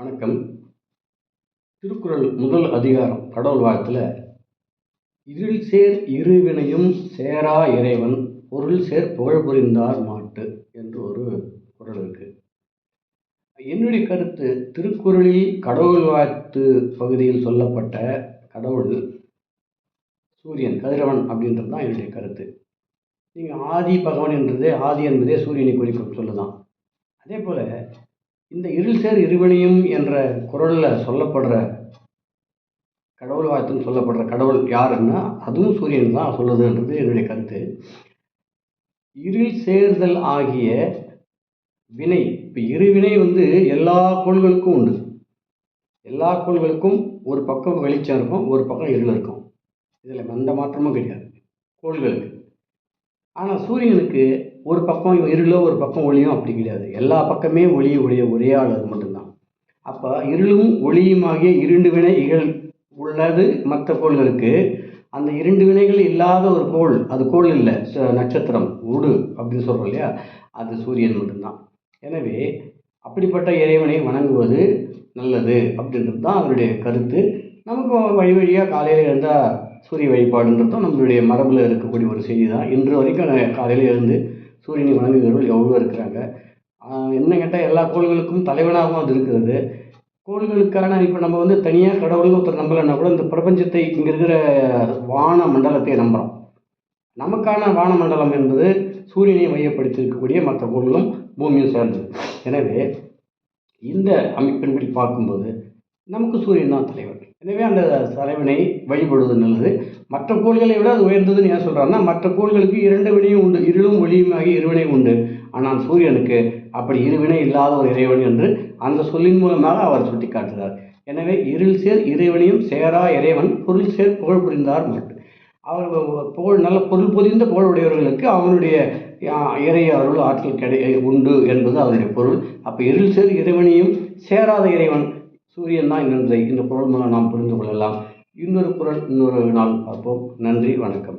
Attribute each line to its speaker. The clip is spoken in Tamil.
Speaker 1: வணக்கம். திருக்குறள் முதல் அதிகாரம் கடவுள் வாழ்த்துல இருள் சேர் இருவினையும் சேரா இறைவன் பொருள் சேர் புகழ் புரிந்தார் மாட்டு என்று ஒரு குறள் இருக்கு. என்னுடைய கருத்து, திருக்குறளில் கடவுள் வாழ்த்து பகுதியில் சொல்லப்பட்ட கடவுள் சூரியன், கதிரவன் அப்படின்றது தான் என்னுடைய கருத்து. நீங்கள் ஆதி பகவன் என்றதே, ஆதி என்பதே சூரியனை குறிக்கும் சொல்லுதான். அதே போல இந்த இருள் சேர் இருவினையும் என்ற குறளில் சொல்லப்படுற கடவுள் வாழ்த்துன்னு சொல்லப்படுற கடவுள் யாருன்னா அதுவும் சூரியன் தான் சொல்லுதுன்றது என்னுடைய கருத்து. இருள் சேர்தல் ஆகிய வினை, இப்போ இருவினை எல்லா கோள்களுக்கும் உண்டு. எல்லா கோள்களுக்கும் ஒரு பக்கம் வெளிச்சம் இருக்கும், ஒரு பக்கம் இருள் இருக்கும். இதில் எந்த மாற்றமும் கிடையாது கோள்களுக்கு. ஆனால் சூரியனுக்கு ஒரு பக்கம் இருளோ ஒரு பக்கம் ஒளியும் அப்படி கிடையாது. எல்லா பக்கமே ஒளி உடைய ஒரே ஆள் அது மட்டும்தான். அப்போ இருளும் ஒளியுமாகிய இரண்டு வினைகள் உள்ளது மற்ற கோள்களுக்கு. அந்த இரண்டு வினைகள் இல்லாத ஒரு கோள், அது கோள் இல்லை, நட்சத்திரம், உடு அப்படின்னு சொல்கிறோம் இல்லையா, அது சூரியன் மட்டும்தான். எனவே அப்படிப்பட்ட இறைவனை வணங்குவது நல்லது அப்படின்றது தான் அவருடைய கருத்து. நமக்கு வழி வழியாக காலையில் எழுந்தால் சூரிய வழிபாடுன்றதும் நம்மளுடைய மரபில் இருக்கக்கூடிய ஒரு செய்தி தான். இன்று வரைக்கும் காலையில் எழுந்து சூரியனை வணங்குகிறவர்கள் எவ்வளோ இருக்கிறாங்க. என்ன கேட்டால் எல்லா கோள்களுக்கும் தலைவனாகவும் அது இருக்கிறது. கோள்களுக்கான இப்போ நம்ம தனியாக கடவுள்னு ஒருத்தர் நம்பலைன்னா கூட இந்த பிரபஞ்சத்தை, இங்கே இருக்கிற வான மண்டலத்தை நம்புகிறோம். நமக்கான வான மண்டலம் என்பது சூரியனை மையப்படுத்தி இருக்கக்கூடிய மற்ற கோள்களும் பூமியும் சேர்ந்தது. எனவே இந்த அமைப்பின்படி பார்க்கும்போது நமக்கு சூரியன் தான் தலைவர். எனவே அந்த தலைவனை வழிபடுவது நல்லது. மற்ற கோள்களை விட அது உயர்ந்ததுன்னு ஏன் சொல்கிறாருன்னா, மற்ற கோள்களுக்கு இரண்டு வினையும் உண்டு, இருளும் ஒளியுமாகி இருவினை உண்டு. ஆனால் சூரியனுக்கு அப்படி இருவினை இல்லாத ஒரு இறைவன் என்று அந்த சொல்லின் மூலமாக அவர் சுட்டி காட்டுகிறார். எனவே இருள் சேர் இறைவனையும் சேரா இறைவன் பொருள் சேர் புகழ் புரிந்தார் மாட்டு. அவர் புகழ், நல்ல பொருள் பொதிந்த புகழுடையவர்களுக்கு அவனுடைய இறை அருள் ஆற்றல் உண்டு என்பது அவருடைய பொருள். அப்போ இருள் சேர் இறைவனையும் சேராத இறைவன் சூரியன் தான் என்பதை இந்த பொருள் மூலம் நாம் புரிந்து கொள்ளலாம். இன்னொரு குறள் இன்னொரு நாள் பார்ப்போம். நன்றி, வணக்கம்.